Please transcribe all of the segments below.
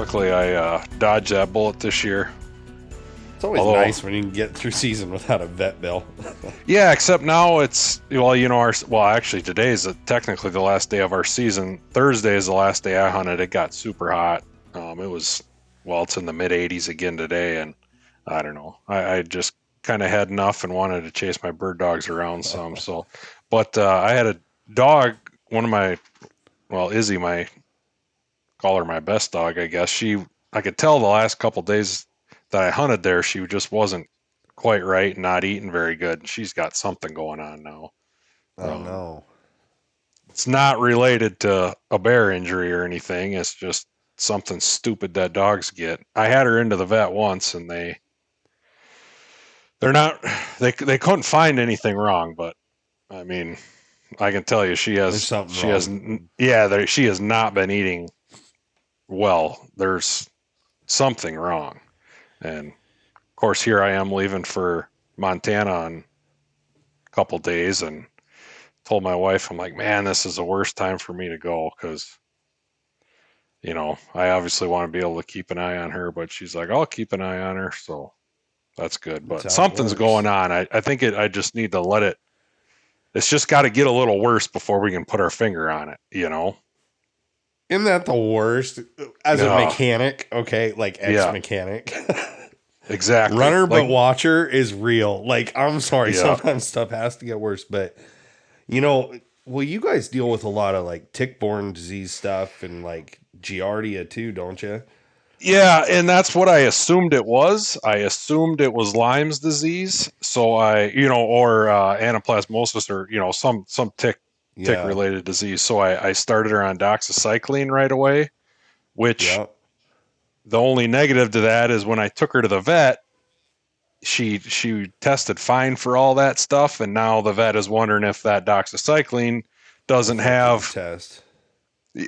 luckily I dodged that bullet this year. It's always nice when you can get through season without a vet bill. Yeah, except now it's, actually today is technically the last day of our season. Thursday is the last day I hunted. It got super hot. It's in the mid 80s again today, and I don't know. I just kind of had enough and wanted to chase my bird dogs around some. But I had a dog, Izzy, call her my best dog, I guess. I could tell the last couple days that I hunted there, she just wasn't quite right and not eating very good. She's got something going on now. Oh, no. It's not related to a bear injury or anything. It's just something stupid that dogs get. I had her into the vet once, and they couldn't find anything wrong, but I mean, I can tell you she has not been eating well. There's something wrong. And of course, here I am leaving for Montana in a couple days, and told my wife, I'm like, man, this is the worst time for me to go because, I obviously want to be able to keep an eye on her, but she's like, I'll keep an eye on her. So that's good. But something's going on. I think I just need to let it. It's just got to get a little worse before we can put our finger on it, Isn't that the worst? As a mechanic, okay, like ex-mechanic. Exactly. Runner but watcher is real. Like, I'm sorry, sometimes stuff has to get worse, but you guys deal with a lot of like tick-borne disease stuff and like Giardia too, don't you? Yeah, and that's what I assumed it was. I assumed it was Lyme's disease. So or anaplasmosis, or some tick related disease. So I started her on doxycycline right away, which the only negative to that is when I took her to the vet, she tested fine for all that stuff, and now the vet is wondering if that doxycycline doesn't have test.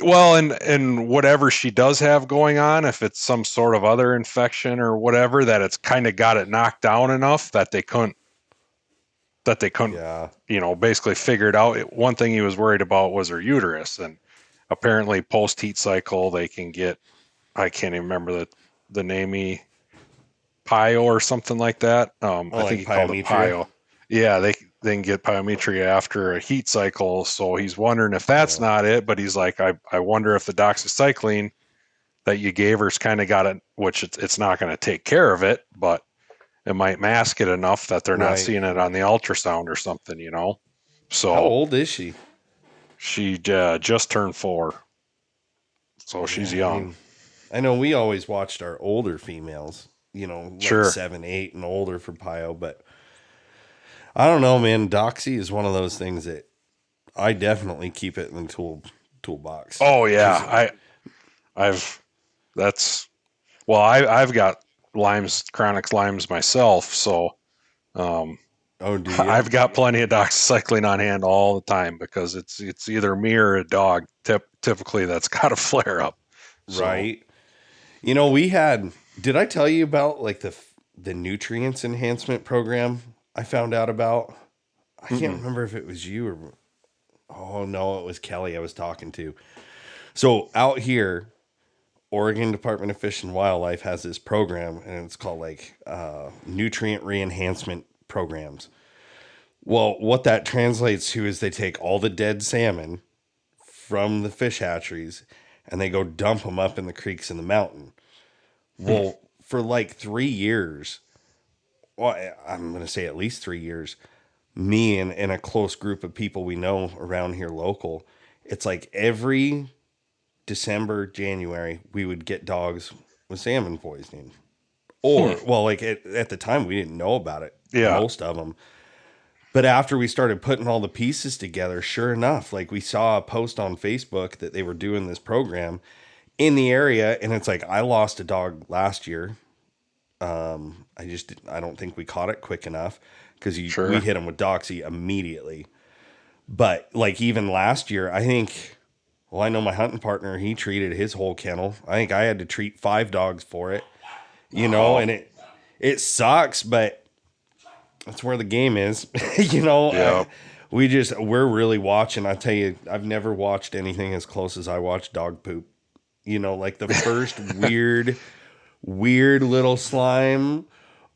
Well, and whatever she does have going on, if it's some sort of other infection or whatever, that it's kind of got it knocked down enough that they couldn't basically figure it out. One thing he was worried about was her uterus, and apparently post heat cycle they can get, I can't even remember the name, Pio or something like that. I think he called it Pio. Yeah, they can get pyometria after a heat cycle. So he's wondering if that's not it, but he's like, I wonder if the doxycycline that you gave her's kind of got it, which it's not going to take care of it, but it might mask it enough that they're not seeing it on the ultrasound or something, So how old is she? She just turned 4. So she's young. I know we always watched our older females, like 7, 8 and older for Pio, but I don't know, man. Doxy is one of those things that I definitely keep it in the toolbox. Oh yeah, I've got chronic Lyme's myself, so I've got plenty of doxycycline on hand all the time because it's either me or a dog typically that's got a flare up. So. Right. Did I tell you about like the nutrients enhancement program I found out about? I can't remember if it was you or, oh no, it was Kelly I was talking to. So out here, Oregon Department of Fish and Wildlife has this program, and it's called like nutrient re-enhancement programs. Well, what that translates to is they take all the dead salmon from the fish hatcheries and they go dump them up in the creeks in the mountain. Well, for like 3 years, I'm going to say at least 3 years, me and a close group of people we know around here local, it's like every December, January, we would get dogs with salmon poisoning. Or, at the time, we didn't know about it. Yeah. Most of them. But after we started putting all the pieces together, sure enough, like we saw a post on Facebook that they were doing this program in the area. And it's like, I lost a dog last year. I don't think we caught it quick enough because we hit him with doxy immediately. But like even last year, I think, I know my hunting partner, he treated his whole kennel. I think I had to treat 5 dogs for it, and it sucks, but that's where the game is, Yeah. We're really watching. I tell you, I've never watched anything as close as I watch dog poop. like the first weird little slime,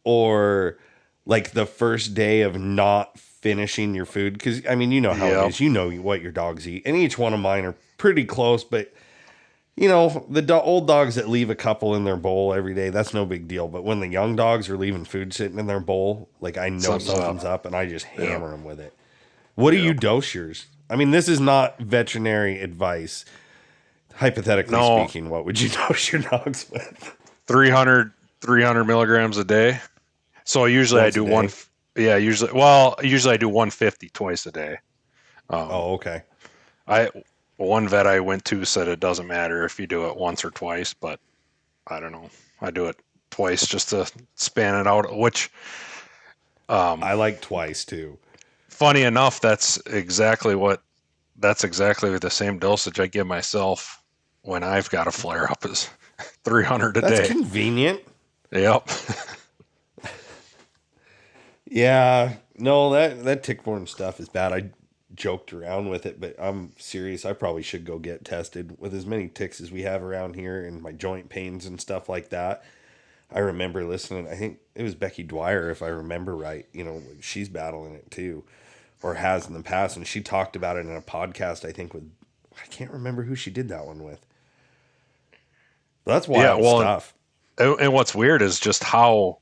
or like the first day of not finishing your food. Because, I mean, you know how it Yep. is. You know what your dogs eat. And each one of mine are pretty close, but the old dogs that leave a couple in their bowl every day, that's no big deal. But when the young dogs are leaving food sitting in their bowl, like I know Something's up. something's up and I just Yep. hammer them with it. What do you Yep. dose yours? I mean, this is not veterinary advice. Hypothetically No, speaking, what would you dose your dogs with? 300 milligrams a day. So usually I Once a do one. day? Yeah, usually I do 150 twice a day. Um, Oh, okay. I one vet I went to said it doesn't matter if you do it once or twice, but I don't know. I do it twice just to span it out. Which, um, I like twice too. funny enough, that's exactly the same dosage I give myself when I've got a flare up is 300 a That's day. convenient. Yep. Yeah, no, that tick-borne stuff is bad. I joked around with it, but I'm serious. I probably should go get tested with as many ticks as we have around here and my joint pains and stuff like that. I remember listening. I think it was Becky Dwyer, if I remember right. She's battling it too, or has in the past, and she talked about it in a podcast. I think with I can't remember who she did that one with. But that's Yeah. wild Well, stuff. and what's weird is just how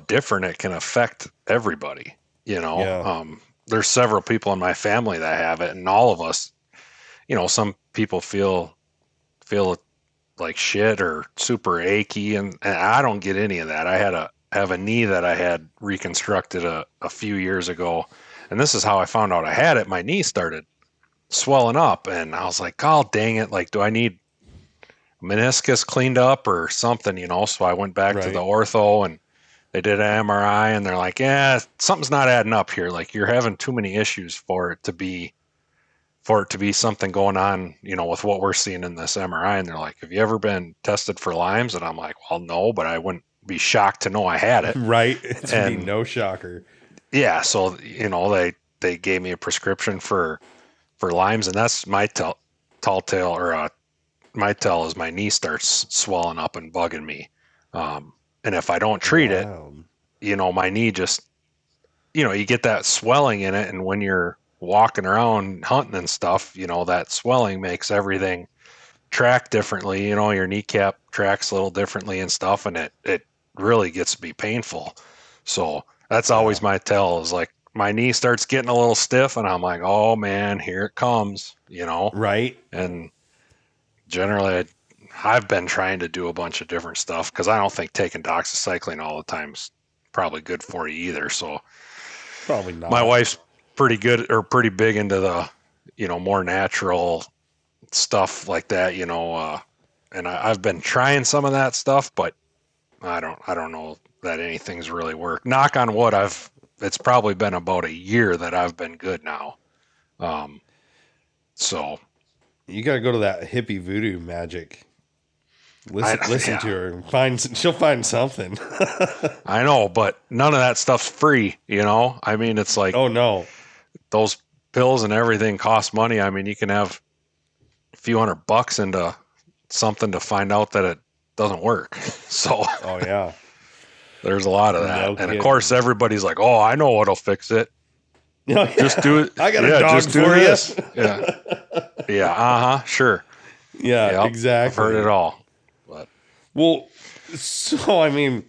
different it can affect everybody. You know, Yeah, there's several people in my family that have it, and all of us, some people feel like shit or super achy, and I don't get any of that. Have a knee that I had reconstructed a few years ago, and this is how I found out I had it. My knee started swelling up, and I was like, "Oh, dang it! Like, do I need meniscus cleaned up or something?" So I went back to the right, ortho, and they did an MRI, and they're like, "Yeah, something's not adding up here. Like, you're having too many issues for it to be something going on, with what we're seeing in this MRI." And they're like, "Have you ever been tested for Lyme's?" And I'm like, "Well, no, but I wouldn't be shocked to know I had it." right. It's be And no shocker. yeah, so they gave me a prescription for Lyme's, and that's my tall tale, or my tell is my knee starts swelling up and bugging me. And if I don't treat it, Wow. my knee just, you get that swelling in it. And when you're walking around hunting and stuff, that swelling makes everything track differently. Your kneecap tracks a little differently and stuff. And it really gets to be painful. So that's Yeah. always my tell, is like my knee starts getting a little stiff and I'm like, oh man, here it comes. Right. And generally I've been trying to do a bunch of different stuff because I don't think taking doxycycline all the time is probably good for you either. So Probably my not. wife's pretty good, or pretty big into the, more natural stuff like that. And I've been trying some of that stuff, but I don't know that anything's really worked. Knock on wood, it's probably been about a year that I've been good now. Um, so You got to go to that hippie voodoo magic. I, Listen to yeah, her and she'll find something. I know, but none of that stuff's free. I mean, it's like Oh no. those pills and everything cost money. I mean, you can have a few $100 into something to find out that it doesn't work. So Oh yeah. there's a lot of that. No And of course, kidding. everybody's like, "Oh, I know what'll fix it. Oh Just do yeah. it. I got a Yeah, dog just do for you. this." Yeah. Yeah. Sure. Yeah, Yep. I've heard it exactly. all. But Well, so I mean,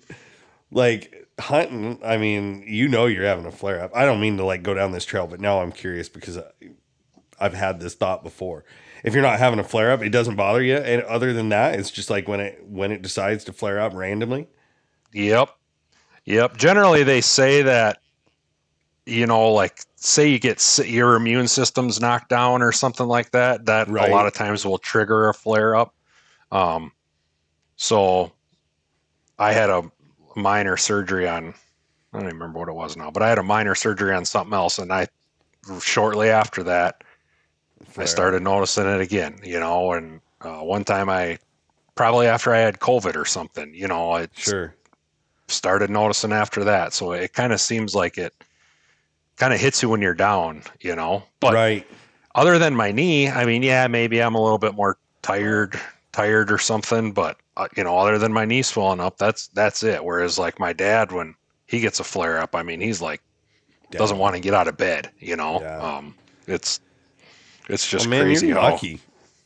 like hunting, I mean, you're having a flare up. I don't mean to like go down this trail, but now I'm curious because I've had this thought before. If you're not having a flare up, it doesn't bother you, and other than that, it's just like when it decides to flare up randomly. yep. Yep. Generally, they say that, like say you get your immune system's knocked down or something like that, that a lot Right. of times will trigger a flare up. Um, so I had a minor surgery on, I don't even remember what it was now, but I had a minor surgery on something else. And shortly after that, I Flare up. started noticing it again. And one time probably after I had COVID or something, I Sure. started noticing after that. So it kind of seems like it kind of hits you when you're down. But Right. other than my knee, I mean, yeah, maybe I'm a little bit more tired or something. But other than my knee swelling up, that's it. Whereas like my dad, when he gets a flare up, I mean, he's like doesn't Down. want to get out of bed. Yeah. It's it's Well, just man, you're crazy how. lucky.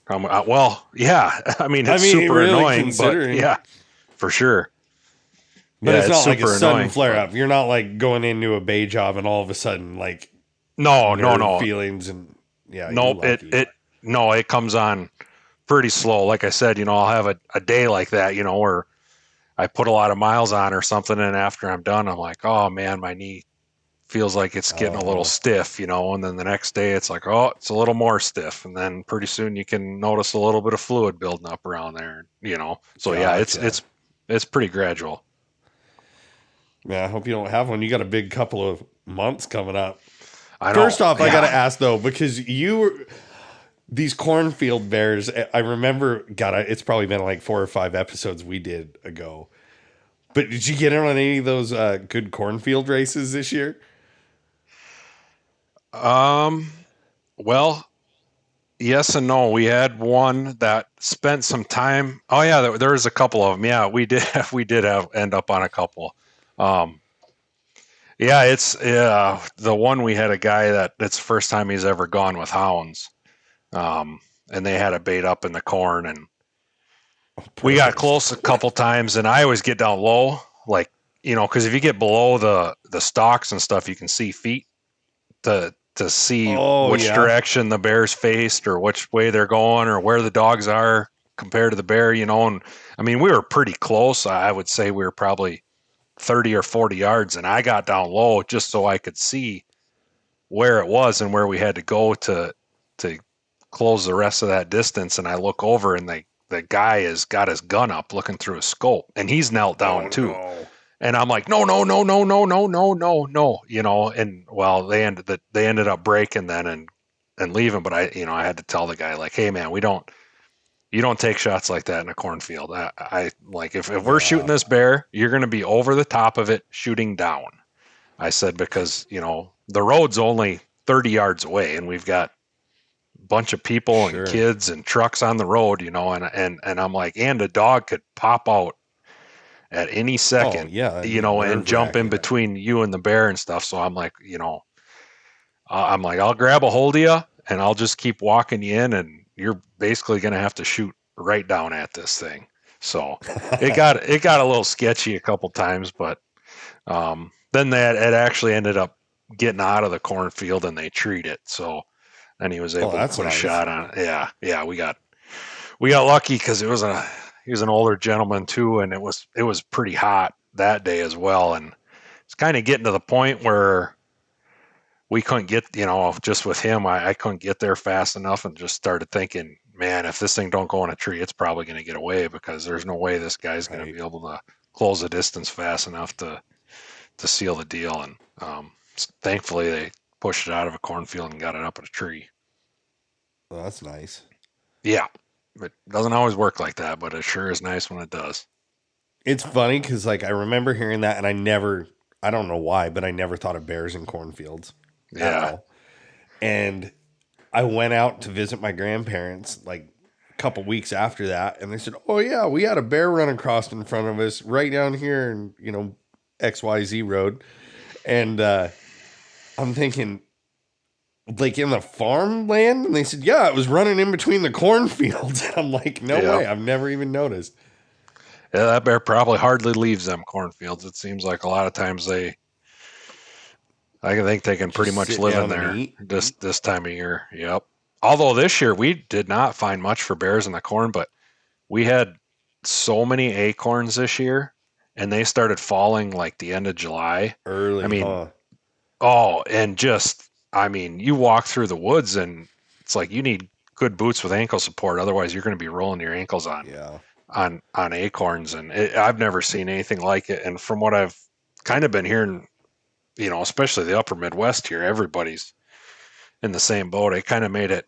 Well, yeah. I mean, I it's mean, super really annoying, but considering. yeah, for sure. But Yeah, it's it's not like a super sudden annoying, flare but up. You're not like going into a bay job and all of a sudden like no, no, nerve no, feelings and yeah, you're nope. lucky. No, it comes on pretty slow. Like I said, I'll have a day like that, where I put a lot of miles on or something, and after I'm done, I'm like, oh man, my knee feels like it's getting a little Oh, stiff, and then the next day it's like, oh, it's a little more stiff, and then pretty soon you can notice a little bit of fluid building up around there. So yeah, it's gotcha. it's it's pretty gradual. Man, I hope you don't have one. You got a big couple of months coming up. I First know. off, I got to Yeah. ask though, because these cornfield bears, I remember, God, it's probably been like 4 or 5 episodes we did ago. But did you get in on any of those good cornfield races this year? Um. Well, yes and no. We had one that spent some time. Oh yeah, there was a couple of them. Yeah, we did. We did have end up on a couple. Um. Yeah, it's the one we had a guy that it's the first time he's ever gone with hounds. And they had a bait up in the corn, and we got Perfect. close a couple times, and I always get down low, like because if you get below the stalks and stuff, you can see feet to see Oh, which yeah. direction the bear's faced or which way they're going or where the dogs are compared to the bear. And I mean, we were pretty close. I would say we were probably 30 or 40 yards, and I got down low just so I could see where it was and where we had to go to close the rest of that distance. And I look over, and the guy has got his gun up looking through his scope, and he's knelt down Oh, too. no. And I'm like, no, no, no, no, no, no, no, no, no, And well, they ended up breaking then and leaving. But I had to tell the guy like, hey man, you don't take shots like that in a cornfield. I like if we're shooting Yeah. this bear, you're going to be over the top of it shooting down. I said because the road's only 30 yards away, and we've got a bunch of people and Sure. kids and trucks on the road, and I'm like, and a dog could pop out at any Oh, second, yeah. That'd be and nerve jump in wracking. between you and the bear and stuff. So I'm like, I'll grab a hold of you and I'll just keep walking you in, and you're basically going to have to shoot right down at this thing. So it got a little sketchy a couple times, but then that it actually ended up getting out of the cornfield and they treat it. So then he was Oh, able to that's put a nice. shot on it. Yeah, yeah, we got lucky because he was an older gentleman too, and it was pretty hot that day as well, and it's kind of getting to the point where we couldn't get just with him, I couldn't get there fast enough, and just started thinking, man, if this thing don't go in a tree, it's probably going to get away because there's no way this guy's going to Right. be able to close the distance fast enough to seal the deal. And thankfully they pushed it out of a cornfield and got it up in a tree. Oh, that's nice. Yeah, it doesn't always work like that, but it sure is nice when it does. It's funny because, like, I remember hearing that, and I don't know why, but I never thought of bears in cornfields at Yeah. all. And I went out to visit my grandparents, like, a couple weeks after that, and they said, oh, yeah, we had a bear run across in front of us right down here in, XYZ Road. And I'm thinking, like, in the farmland? And they said, yeah, it was running in between the cornfields. And I'm like, no Yeah. way. I've never even noticed. Yeah, that bear probably hardly leaves them cornfields. It seems like a lot of times I think they can pretty Just much sit live in down and there eat. this time of year. Yep. Although this year we did not find much for bears in the corn, but we had so many acorns this year, and they started falling like the end of July. I Early, mean, huh? oh, and I mean, you walk through the woods, and it's like you need good boots with ankle support. Otherwise, you're going to be rolling your ankles on Yeah. on acorns, and I've never seen anything like it. And from what I've kind of been hearing, especially the upper Midwest here, everybody's in the same boat. It kind of made it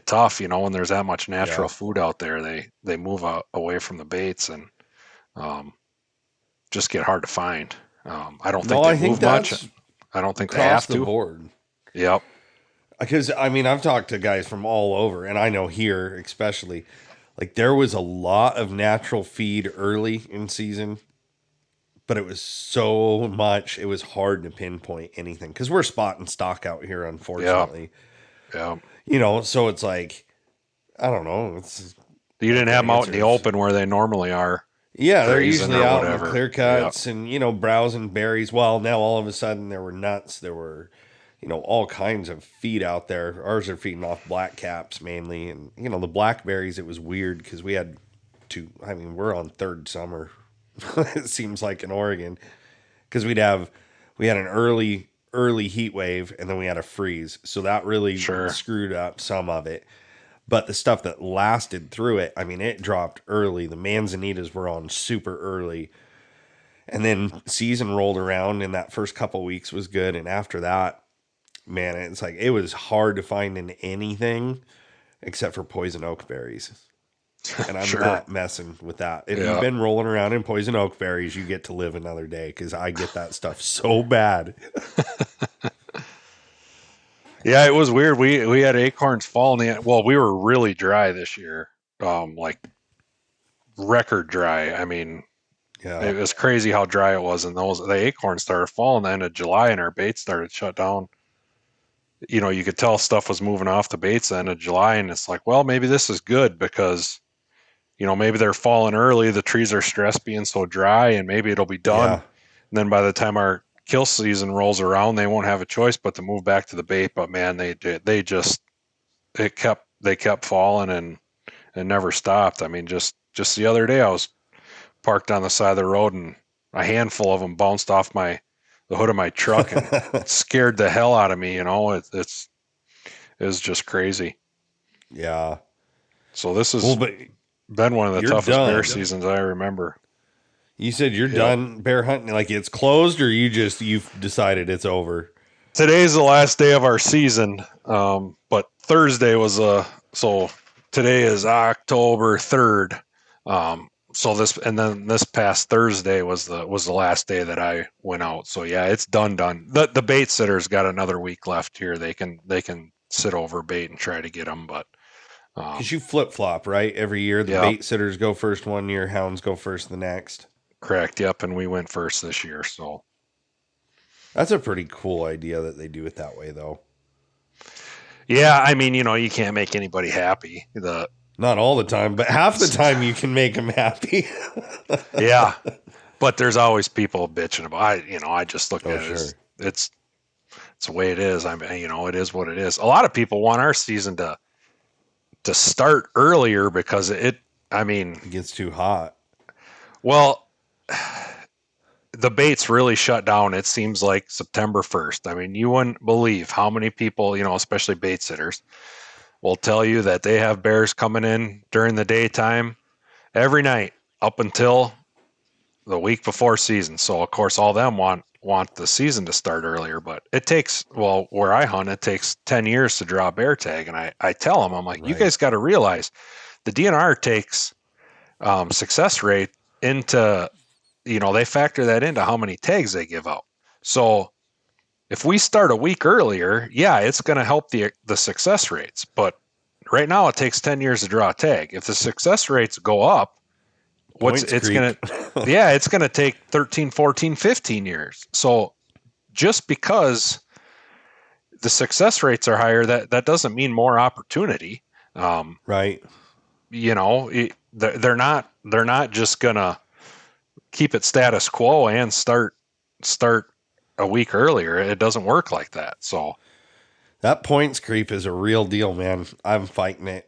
tough, when there's that much natural Yeah. food out there. They move away from the baits, and um, just get hard to find. I don't think No, they I think move much. that's I don't think they across have the to. board. Yep. Because I mean, I've talked to guys from all over, and I know here especially, like there was a lot of natural feed early in season, but it was so much it was hard to pinpoint anything because we're spot and stock out here, Yeah, unfortunately. yeah. So it's like I don't know. It's You like didn't the have them out in the answer is open where they normally are, yeah, they're grazing usually or out in the whatever. clear Yeah, cuts and browsing berries. Well, now all of a sudden there were nuts, there were all kinds of feed out there. Ours are feeding off black caps mainly, and the blackberries. It was weird because we had two. I mean, we're on third summer. It seems like in Oregon because we had an early heat wave and then we had a freeze, so that really sure. screwed up some of it. But the stuff that lasted through it, I mean, it dropped early. The manzanitas were on super early. And then season rolled around and that first couple weeks was good. And after that, man, it's like it was hard to find in anything except for poison oak berries. And I'm Sure. not messing with that. If you've Yeah. been rolling around in poison oak berries, you get to live another day because I get that stuff so bad. Yeah, it was weird. We had acorns falling in. Well, we were really dry this year. Like record dry. I mean, Yeah. it was crazy how dry it was, and the acorns started falling the end of July, and our bait started shut down. You could tell stuff was moving off the baits the end of July, and it's like, well, maybe this is good because maybe they're falling early. The trees are stressed being so dry, and maybe it'll be done. Yeah. And then by the time our kill season rolls around, they won't have a choice but to move back to the bait. But man, they did. They kept falling and never stopped. I mean, just the other day, I was parked on the side of the road, and a handful of them bounced off the hood of my truck and scared the hell out of me. It's just crazy. Yeah. So this Well, has but been one of the you're toughest bear done. seasons I remember. You said you're Yep. done bear hunting, like it's closed, or you've decided it's over. Today's the last day of our season, but Thursday was so today is October 3rd. This past Thursday was the last day that I went out. So yeah, it's done. The bait sitter's got another week left here. They can sit over bait and try to get them, but Because um, you flip flop, right? Every year the yeah, bait sitters go first one year, hounds go first the next. correct. Yep, and we went first this year. So That's a pretty cool idea that they do it that way, though. yeah, I mean, you can't make anybody happy. The Not all the time, but half the time you can make them happy. Yeah, but there's always people bitching about. I just look Oh, at it sure. as it's the way it is. I mean, it is what it is. A lot of people want our season to start earlier because I mean, It gets too hot. well, the baits really shut down. It seems like September 1st. I mean, you wouldn't believe how many people, especially bait sitters, will tell you that they have bears coming in during the daytime every night up until the week before season. So of course all them want the season to start earlier, but it takes, well, where I hunt, it takes 10 years to draw a bear tag. And I tell them, I'm like, you Right. guys got to realize the DNR takes success rate into, they factor that into how many tags they give out. So if we start a week earlier, yeah, it's going to help the success rates. But right now it takes 10 years to draw a tag. If the success rates go up, what's Points it's creep. going to yeah, it's going to take 13, 14, 15 years. So just because the success rates are higher, that doesn't mean more opportunity. Um, Right. they're not just going to keep it status quo and start a week earlier. It doesn't work like that. So That points creep is a real deal, man. I'm fighting it.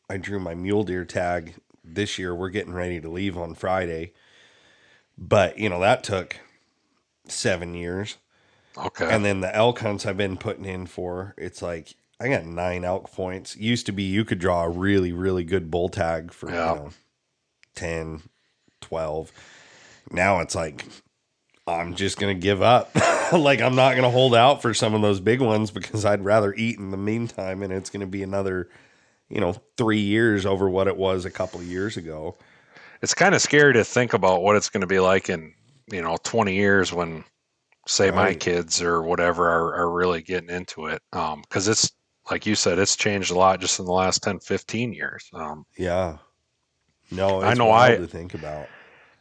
I drew my mule deer tag this year. We're getting ready to leave on Friday. But, that took 7 years. okay, And then the elk hunts I've been putting in for, it's like I got 9 elk points. Used to be you could draw a really, really good bull tag for, yeah, 10, 12. Now it's like I'm just going to give up. Like I'm not going to hold out for some of those big ones because I'd rather eat in the meantime, and it's going to be another, 3 years over what it was a couple of years ago. it's kind of scary to think about what it's going to be like in 20 years when say my Right. kids or whatever are really getting into it. Because it's like you said, it's changed a lot just in the last 10, 15 years. Yeah. No, I it's know wild to think about.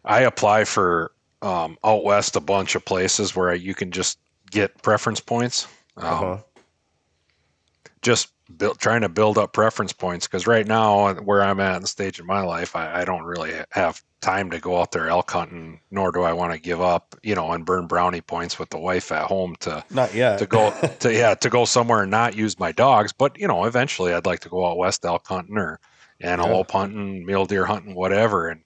I apply for out west a bunch of places where you can just get preference points. Um, Uh-huh. just trying to build up preference points because right now where I'm at in the stage of my life, I don't really have time to go out there elk hunting, nor do I want to give up, and burn brownie points with the wife at home to Not to yet. go to go somewhere and not use my dogs. But eventually I'd like to go out west elk hunting or Yeah. antelope hunting, mule deer hunting, whatever. And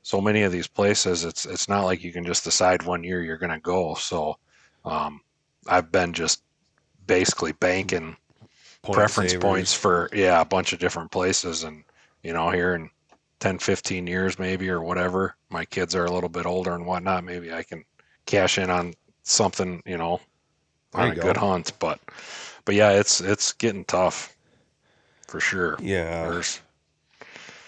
so many of these places, it's not like you can just decide one year you're going to go. So um, I've been just basically banking Point preference points savers. for a bunch of different places, and here in 10, 15 years maybe or whatever, my kids are a little bit older and whatnot, maybe I can cash in on something, There on you a good go. hunt. But yeah, it's getting tough for sure. Yeah. There's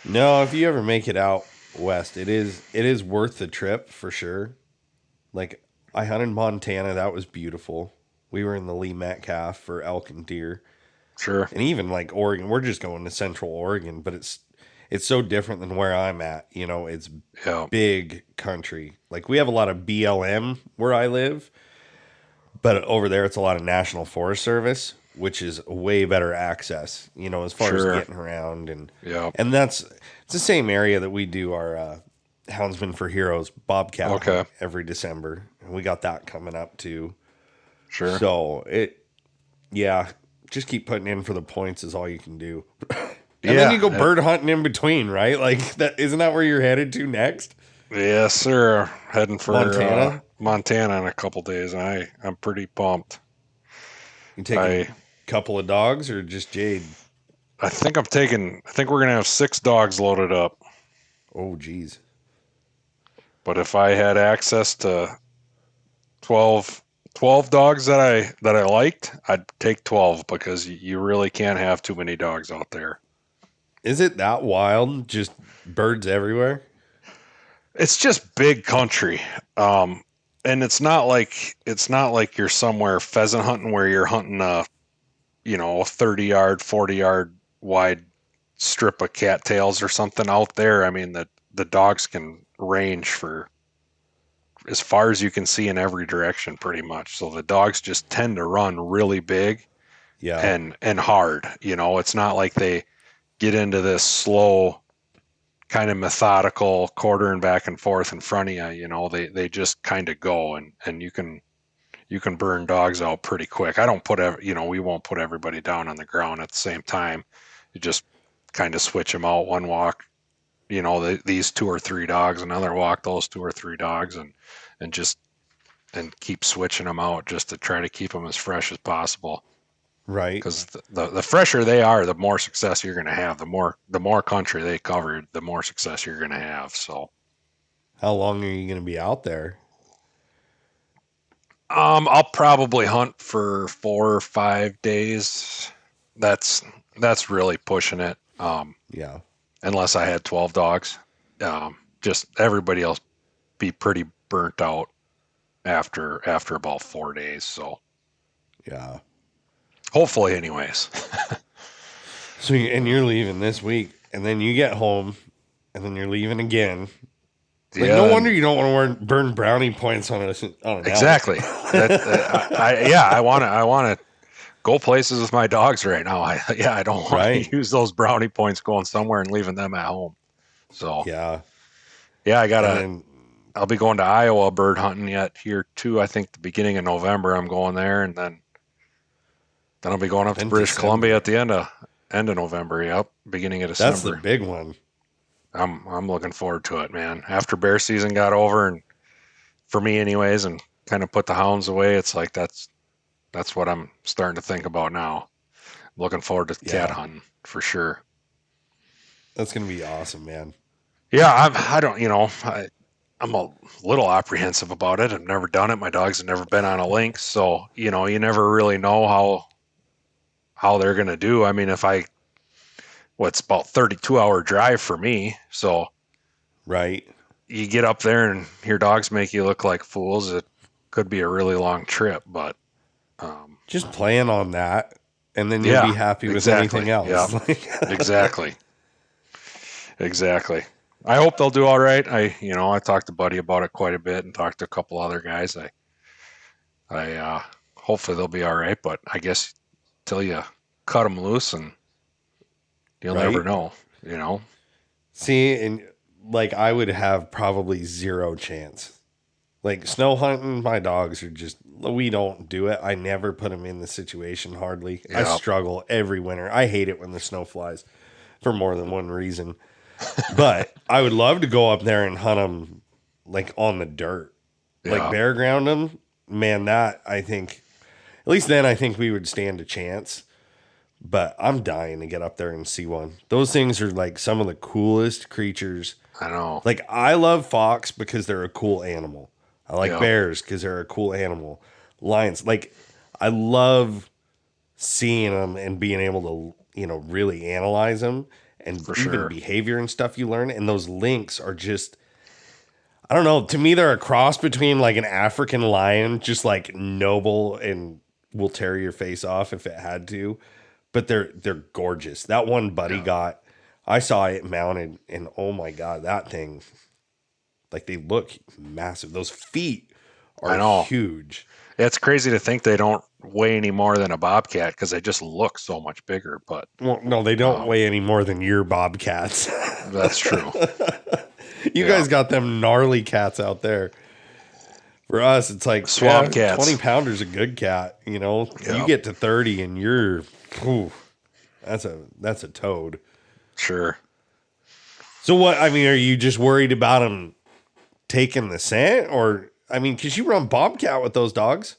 No, if you ever make it out west, it is worth the trip for sure. Like I hunted Montana, that was beautiful. We were in the Lee Metcalf for elk and deer. sure. And even like Oregon, we're just going to Central Oregon, but it's so different than where I'm at. It's Yeah, big country. Like we have a lot of BLM where I live, but over there it's a lot of National Forest Service, which is way better access. As far as sure. getting around Yeah. and it's the same area that we do our Houndsman for Heroes bobcat Okay. hunt every December, and we got that coming up too. Sure. So yeah, just keep putting in for the points is all you can do. And then you Yeah. go bird hunting in between, right? Like that isn't that where you're headed to next? Yes, sir. Heading for Montana? Montana in a couple days. I'm pretty pumped. You I taking a couple of dogs or just Jade? I think we're gonna have 6 dogs loaded up. Oh geez. But if I had access to 12, 12 dogs that I liked, I'd take 12 because you really can't have too many dogs out there. Is it that wild? Just birds everywhere? It's just big country. Um, and it's not like you're somewhere pheasant hunting where you're hunting a 30-yard, 40-yard wide strip of cattails or something out there. I mean, the dogs can range for as far as you can see in every direction pretty much. So the dogs just tend to run really big Yeah. and hard. It's not like they get into this slow kind of methodical quartering back and forth in front of you. They just kind of go, and you can burn dogs out pretty quick. I don't put we won't put everybody down on the ground at the same time. You just kind of switch them out one walk, these 2 or 3 dogs, another walk, those 2 or 3 dogs, and just and keep switching them out just to try to keep them as fresh as possible. Right. Because the fresher they are, the more success you're going to have. The more country they covered, the more success you're going to have. So, How long are you going to be out there? I'll probably hunt for 4 or 5 days. That's that's really pushing it. Yeah. Unless I had 12 dogs, just everybody else be pretty burnt out after about 4 days. So, Yeah. hopefully, anyways. So and you're leaving this week and then you get home and then you're leaving again. Like no Yeah, wonder and you don't want to burn brownie points on an elk. exactly. That yeah, I want to go places with my dogs right now. I don't want to Right? use those brownie points going somewhere and leaving them at home. So Yeah. yeah, And then I'll be going to Iowa bird hunting yet here too. I think the beginning of November I'm going there, and then I'll be going up to then British Columbia December. at the end of November. Yep, beginning of That's the December. big one. I'm looking forward to it, man. After bear season got over, and for me anyways, and kind of put the hounds away, it's like that's what I'm starting to think about now. Looking forward to cat Yeah. hunting for sure. That's going to be awesome, man. Yeah, I don't, I'm a little apprehensive about it. I've never done it. My dogs have never been on a Lynx, so you never really know how they're gonna do. I mean, it's about 32-hour drive for me, so Right? you get up there and your dogs make you look like fools. could be a really long trip, but um, Just plan on that, and then you'll be yeah, happy with exactly. anything Yeah, else. exactly. Exactly. I hope they'll do all right. I talked to Buddy about it quite a bit and talked to a couple other guys. I hopefully they'll be all right, but I guess till you cut them loose and you'll never Right? know. See, and like I would have probably zero chance. Like snow hunting, my dogs are just, we don't do it. I never put them in the situation hardly. I Yeah, struggle every winter. I hate it when the snow flies for more than one reason. But I would love to go up there and hunt them like on the dirt, like yeah, bare ground them. Man, that I think, at least then I think we would stand a chance. But I'm dying to get up there and see one. Those things are like some of the coolest creatures. I know. Like I love fox because they're a cool animal. I like Yeah, bears because they're a cool animal. Lions, like I love seeing them and being able to, really analyze them and for even sure. behavior and stuff you learn. And those lynx are just, I don't know. To me, they're a cross between like an African lion, just like noble and will tear your face off if it had to. But they're gorgeous. That one Buddy Yeah, got, I saw it mounted, and oh my god, that thing! Like they look massive. Those feet I are know. huge. It's crazy to think they don't weigh any more than a bobcat because they just look so much bigger. But Well, no, they don't um, weigh any more than your bobcats. that's true. You Yeah, guys got them gnarly cats out there. For us, it's like, swamp yeah, 20 cats. pounder's a good cat. You Yeah, get to 30 and you're, whew, that's a toad. sure. So what, I mean, are you just worried about them taking the scent? Or, I mean, because you run bobcat with those dogs,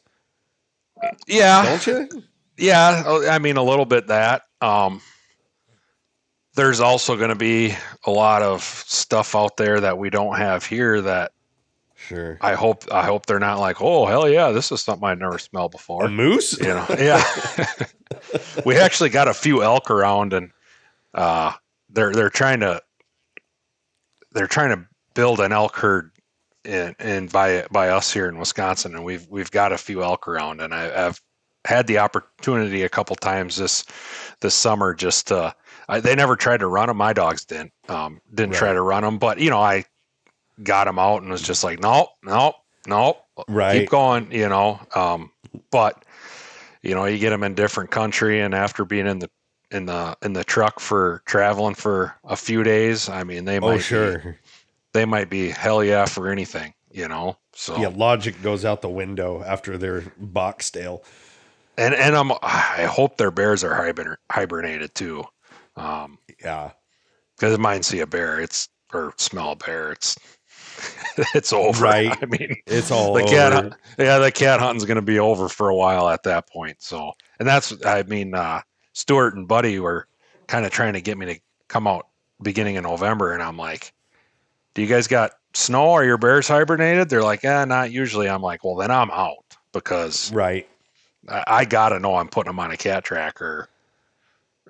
Yeah, don't you? yeah. I mean, a little bit that. There's also going to be a lot of stuff out there that we don't have here that Sure. I hope they're not like, oh hell yeah, this is something I never smelled A before. moose? Yeah. We actually got a few elk around, and uh, they're they're trying to they're trying to build an elk herd in by us here in Wisconsin, and we've got a few elk around, and I've had the opportunity a couple times this summer just to. They never tried to run them. My dogs didn't try Right. to run them, but I got them out and was just like, nope, nope, nope, keep Right. going, but you get them in different country, and after being in the truck for traveling for a few days, I mean, Oh, sure. they might be hell yeah for anything, Yeah, so. logic goes out the window after their box stale. And I hope their bears are hibernated too, Yeah. because mine see a bear, or smell a bear, it's over. Right. I mean, It's all the cat, over. yeah, the cat hunting's going to be over for a while at that point. So, and I mean, Stuart and Buddy were kind of trying to get me to come out beginning of November, and I'm like, "Do you guys got snow? Are your bears hibernated?" They're like, not usually." I'm like, "Well, then I'm out because Right. I gotta know I'm putting them on a cat tracker."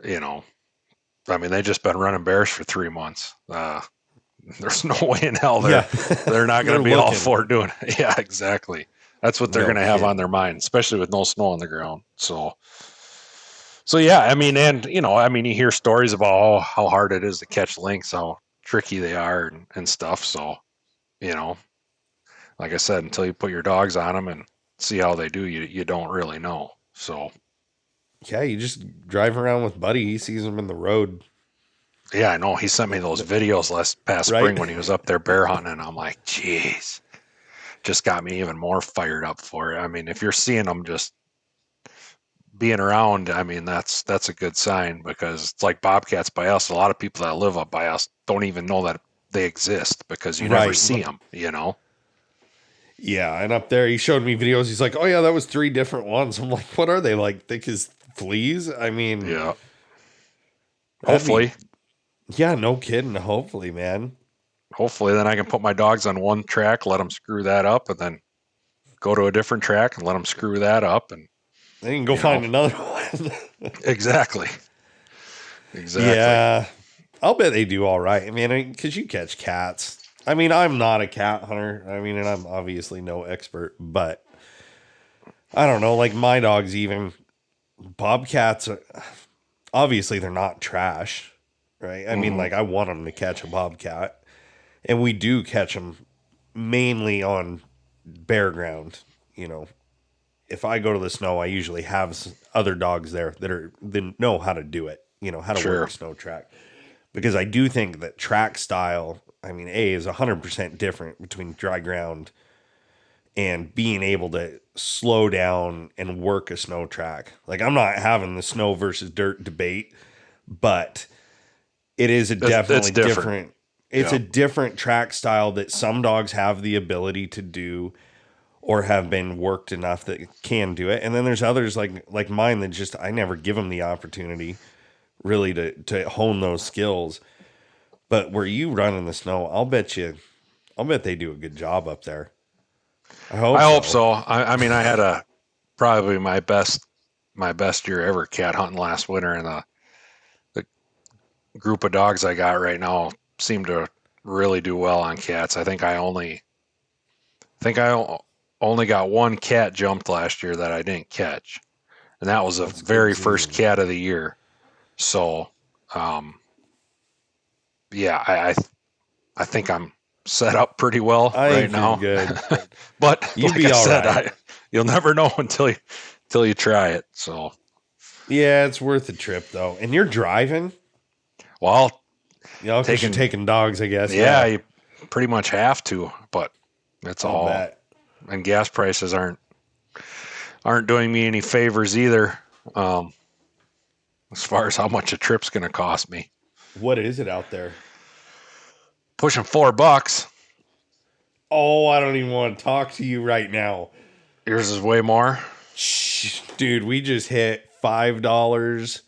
You know, I mean, they just been running bears for 3 months. There's no way in hell they're Yeah. they're not going They're to be all looking. for doing it. Yeah, exactly. That's what they're No going to have on kidding. their mind, especially with no snow on the ground. So yeah, I mean, and I mean, you hear stories about how hard it is to catch lynx, how tricky they are, and stuff. So you know, like I said, until you put your dogs on them and see how they do, you don't really know. So Yeah, you just drive around with Buddy. He sees them in the road. yeah, I know he sent me No, those no, videos last past right? spring when he was up there bear hunting, and I'm like, geez, just got me even more fired up for it. I mean, if you're seeing them just being around, I mean, that's a good sign because it's like bobcats by us. A lot of people that live up by us don't even know that they exist because you never Right. see them. Yeah, and up there he showed me videos. He's like, "Oh yeah, that was three different ones." I'm like, "What are they like? Thick as fleas?" I mean, Yeah. that'd be Hopefully, yeah, no kidding. Hopefully, man. hopefully, then I can put my dogs on one track, let them screw that up, and then go to a different track and let them screw that up, and Then you can go you know, find another one. exactly, exactly. Yeah, I'll bet they do all right. I mean, because you catch cats. I mean, I'm not a cat hunter. I mean, and I'm obviously no expert, but I don't know, like my dogs even bobcats obviously they're not trash, right? I mean, Hmm. like I want them to catch a bobcat, and we do catch them mainly on bare ground. You know, if I go to the snow, I usually have other dogs there that know how to do it. You know how to work Sure. a snow track, because I do think that track style. I mean, is 100% different between dry ground and being able to slow down and work a snow track. Like I'm not having the snow versus dirt debate, but it is a It's definitely different. different. It's Yeah. a different track style that some dogs have the ability to do or have been worked enough that can do it. And then there's others like mine that just I never give them the opportunity really to hone those skills. But where you run in the snow, I'll bet they do a good job up there. I I hope hope so. so. I mean, I had a probably my best year ever cat hunting last winter, and the group of dogs I got right now seem to really do well on cats. I think I only got one cat jumped last year that I didn't catch, and that was the That's good very first too. cat of the year. So, um, yeah, I think I'm set up pretty well I right think you're now. good. But You'd like I be all said, right. you'll never know until you try it. So, Yeah, it's worth the trip though. And you're driving? well, You know, because you're taking taking dogs, I guess. yeah, Yeah, you pretty much have to, but it's I'll all bet. and gas prices aren't doing me any favors either. Um, as far as how much a trip's going to cost me, What is it out there? pushing $4. Oh, I don't even want to talk to you right now. Yours is way more. Shh, dude, we just hit $5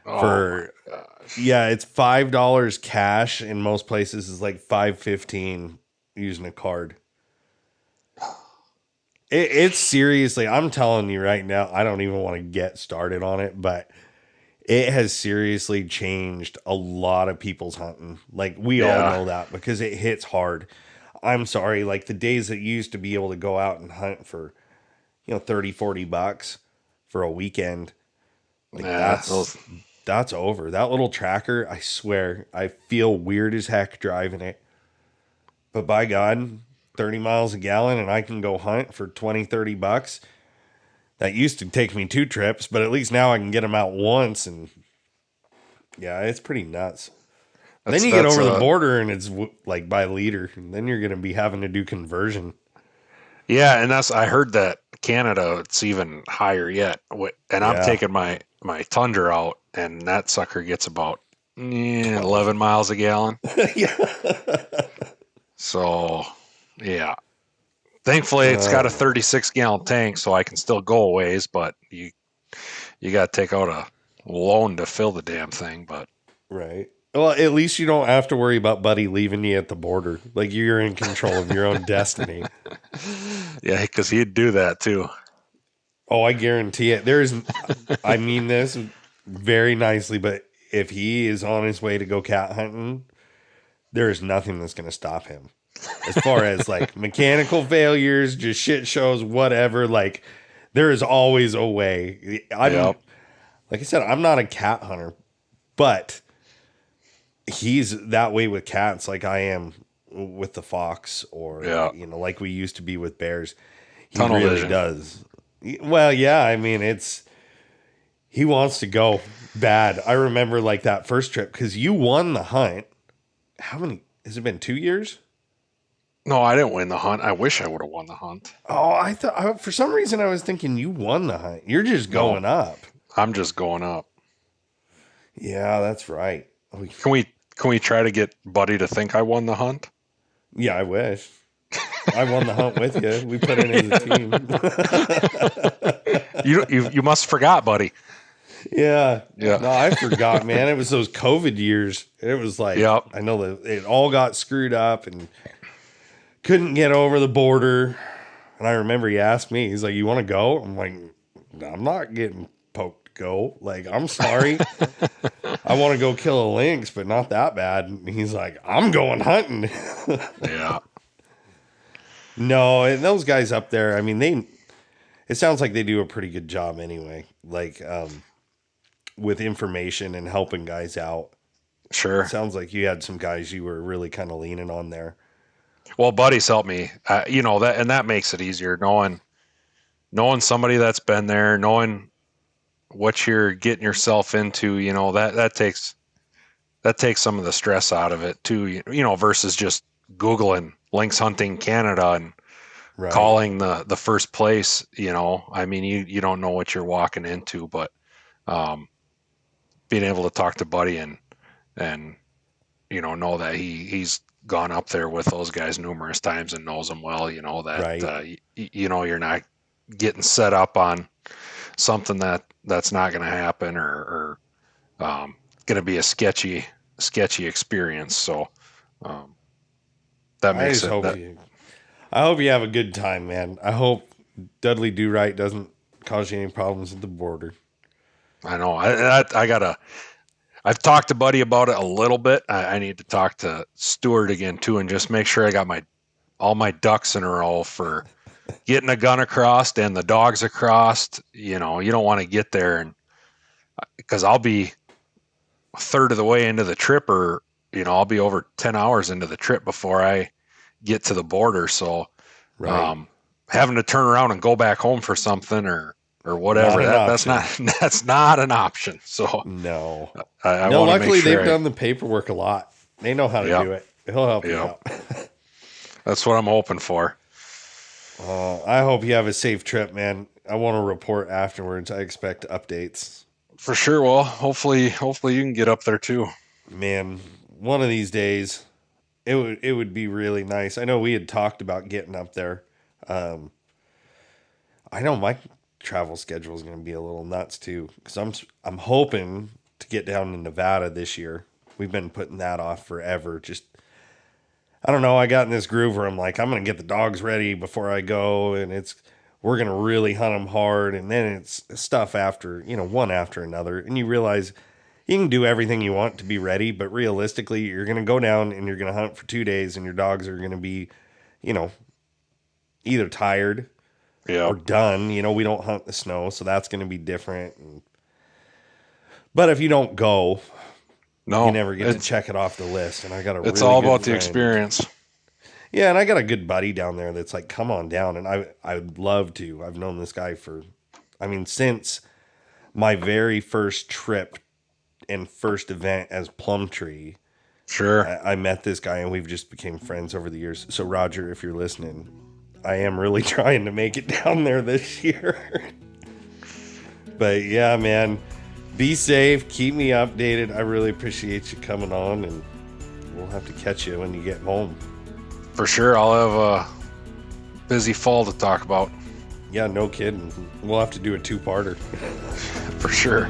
Oh my for gosh. yeah, it's $5 cash in most places is like 5.15 using a card. It's seriously, I'm telling you right now, I don't even want to get started on it, but it has seriously changed a lot of people's hunting. Like we all Yeah, know that because it hits hard. I'm sorry, like the days that you used to be able to go out and hunt for, 30, $40 for a weekend, like yeah. that's over. That little tracker, I swear, I feel weird as heck driving it. But by God, 30 miles a gallon and I can go hunt for 20, $30. That used to take me 2 trips, but at least now I can get them out once and yeah, it's pretty nuts. Then That's you get that's over the border and it's like by liter, and then you're going to be having to do conversion. yeah, and that's I heard that Canada it's even higher yet. And I'm Yeah. taking my Tundra out, and that sucker gets about 12. 11 miles a gallon. Yeah. So, yeah. Thankfully, it's got a Oh, 36 gallon tank, so I can still go a ways. But you got to take out a loan to fill the damn thing. But right. Well, at least you don't have to worry about Buddy leaving you at the border. Like you're in control of your own destiny. yeah, because he'd do that too. Oh, I guarantee it. I mean this very nicely, but if he is on his way to go cat hunting, there is nothing that's going to stop him. As far as like mechanical failures, just shit shows, whatever, like there is always a way. I'm Yep. like I said, I'm not a cat hunter, but he's that way with cats like I am with the fox or Yeah. like we used to be with bears. He Tunnel really vision. does. Well, yeah, I mean, he wants to go bad. I remember like that first trip cuz you won the hunt. How many has it been 2 years? No, I didn't win the hunt. I wish I would have won the hunt. Oh, for some reason I was thinking you won the hunt. You're just No, going up. I'm just going up. Yeah, that's right. Can we can we try to get Buddy to think I won the hunt? Yeah, I wish. I won the hunt with you. We put in as a team. You must forgot, Buddy. Yeah. Yeah. No, I forgot, man. It was those COVID years. It was like, Yep. I know that it all got screwed up and couldn't get over the border. And I remember he asked me, he's like, "You want to go?" I'm like, "I'm not getting poked to go. Like, I'm sorry. I want to go kill a lynx, but not that bad." And he's like, "I'm going hunting." Yeah. No, and those guys up there, I mean, it sounds like they do a pretty good job anyway. Like with information and helping guys out. It Sure. sounds like you had some guys you were really kind of leaning on there. Well, buddies help me, that, and that makes it easier knowing somebody that's been there, knowing what you're getting yourself into, that takes some of the stress out of it too, versus just Googling Lynx hunting Canada and Right. calling the first place, I mean, you don't know what you're walking into, but um, being able to talk to Buddy and know that he's gone up there with those guys numerous times and knows them well, that Right. you're not getting set up on something that's not going to happen or going to be a sketchy experience. So um, that I makes just it hope that you I hope you have a good time, man. I hope Dudley Do Right doesn't cause you any problems at the border. I know I gotta. I've talked to Buddy about it a little bit. I need to talk to Stewart again too, and just make sure I got all my ducks in a row for getting a gun across and the dogs across. You don't want to get there and because I'll be a third of the way into the trip, or I'll be over 10 hours into the trip before I get to the border. So Right. um, having to turn around and go back home for something or Not whatever an that's option. not that's not an option. So No. I No, want to make luckily they've sure done the paperwork a lot. They know how to yep, do it. He'll help you yep. out. That's what I'm hoping for. I hope you have a safe trip, man. I want to report afterwards. I expect updates. For sure. Well, hopefully you can get up there too. Man, one of these days it would be really nice. I know we had talked about getting up there. Um, I know my travel schedule is going to be a little nuts too because I'm hoping to get down to Nevada this year. We've been putting that off forever. Just I don't know. I got in this groove where I'm like, I'm going to get the dogs ready before I go, and we're going to really hunt them hard, and then it's stuff after one after another, and you realize you can do everything you want to be ready, but realistically, you're going to go down and you're going to hunt for 2 days, and your dogs are going to be, you know, either tired or Yep. done. We don't hunt the snow, so that's going to be different. But if you don't go, you No, never get to check it off the list. And I got a it's really all good about the friend. experience. Yeah, and I got a good buddy down there that's like, come on down. And I would love to. I've known this guy since my very first trip and first event as Plumtree. Sure. I met this guy and we've just became friends over the years. So Roger, if you're listening, I am really trying to make it down there this year. But yeah, man, be safe. Keep me updated. I really appreciate you coming on, and we'll have to catch you when you get home. For sure. I'll have a busy fall to talk about. Yeah, no kidding. We'll have to do a two-parter. For sure.